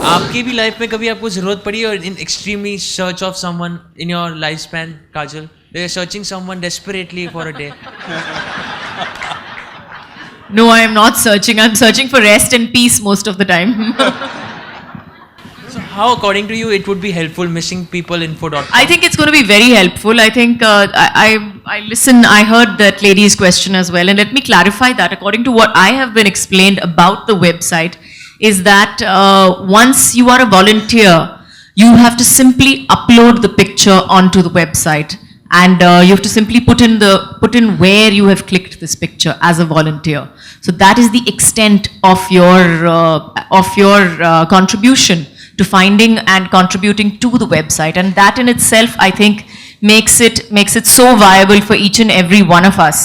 आपकी भी लाइफ में कभी आपको जरूरत पड़ी और in extremely search of someone in your life span, Kajal? They are searching someone desperately for a day. No, I am not searching. I'm searching for rest and peace most of the time. So how, according to you, it would be helpful missingpeopleinfo.com? I think it's going to be very helpful. I think I listen. I heard that lady's question as well, and let me clarify that. According to what I have been explained about the website, is that once you are a volunteer, you have to simply upload the picture onto the website. And you have to simply put in where you have clicked this picture as a volunteer. So that is the extent of your contribution to finding and contributing to the website, and that in itself, I think, makes it so viable for each and every one of us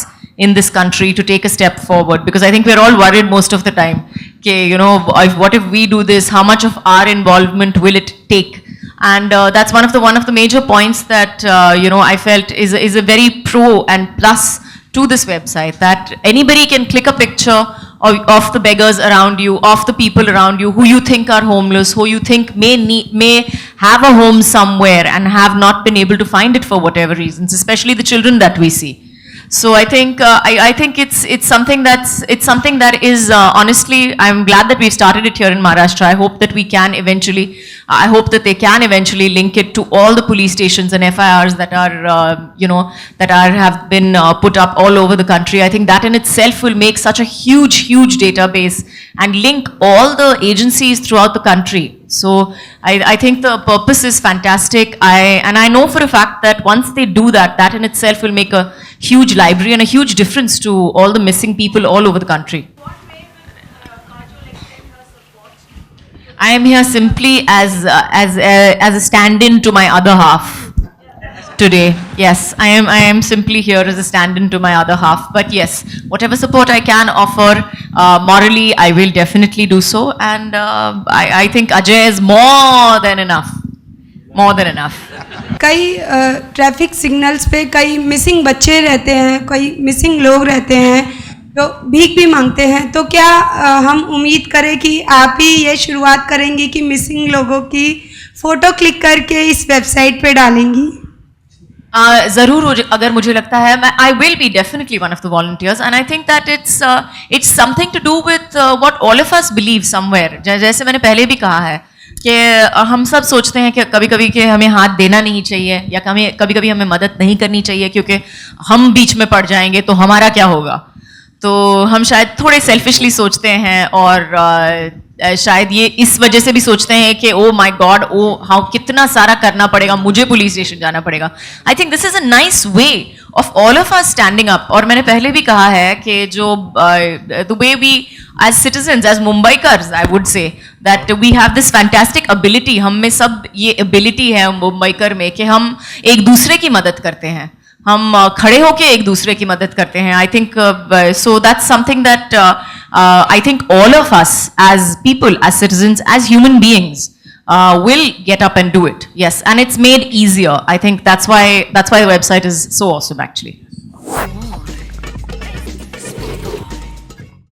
in this country to take a step forward. Because I think we're all worried most of the time, okay, you know, what if we do this? How much of our involvement will it take? And that's one of the major points that you know, I felt is a very pro and plus to this website, that anybody can click a picture of the beggars around you, of the people around you who you think are homeless, who you think may have a home somewhere and have not been able to find it for whatever reasons, especially the children that we see. So I think it's something that is honestly, I'm glad that we've started it here in Maharashtra. I hope that they can eventually link it to all the police stations and FIRs that have been put up all over the country. I think that in itself will make such a huge database and link all the agencies throughout the country. So I think the purpose is fantastic. I know for a fact that once they do that, that in itself will make a huge library and a huge difference to all the missing people all over the country. What made Kajol extend her support? I am here simply as a stand-in to my other half today. Yes, I am simply here as a stand-in to my other half. But yes, whatever support I can offer morally, I will definitely do so. And I think Ajay is more than enough. More than enough. कई traffic signals पे कई missing बच्चे रहते हैं, कई missing लोग रहते हैं जो भीख भी मांगते हैं. तो क्या हम उम्मीद करें कि आप ही ये शुरुआत करेंगी कि मिसिंग लोगों की फ़ोटो क्लिक करके इस वेबसाइट पे डालेंगी? ज़रूर, अगर मुझे लगता है, I will be definitely one of the volunteers, and I think that it's something to do with what all of us believe somewhere. जैसे मैंने पहले भी कहा है कि हम सब सोचते हैं कि कभी कभी कि हमें हाथ देना नहीं चाहिए, या कभी कभी हमें मदद नहीं करनी चाहिए क्योंकि हम बीच में पड़ जाएंगे तो हमारा क्या होगा. तो हम शायद थोड़े सेल्फिशली सोचते हैं, और शायद ये इस वजह से भी सोचते हैं कि ओ माय गॉड, कितना सारा करना पड़ेगा, मुझे पुलिस स्टेशन जाना पड़ेगा. I think this is a nice way of all of us standing up. और मैंने पहले भी कहा है कि जो the way we as citizens, as Mumbaikars, I would say that we have this fantastic ability. हम में सब ये ability है मुंबईकर में कि हम एक दूसरे की मदद करते हैं, हम खड़े होके एक दूसरे की मदद करते हैं. I think so that's something that I think all of us as people, as citizens, as human beings will get up and do it. Yes, and it's made easier. I think that's why the website is so awesome, actually.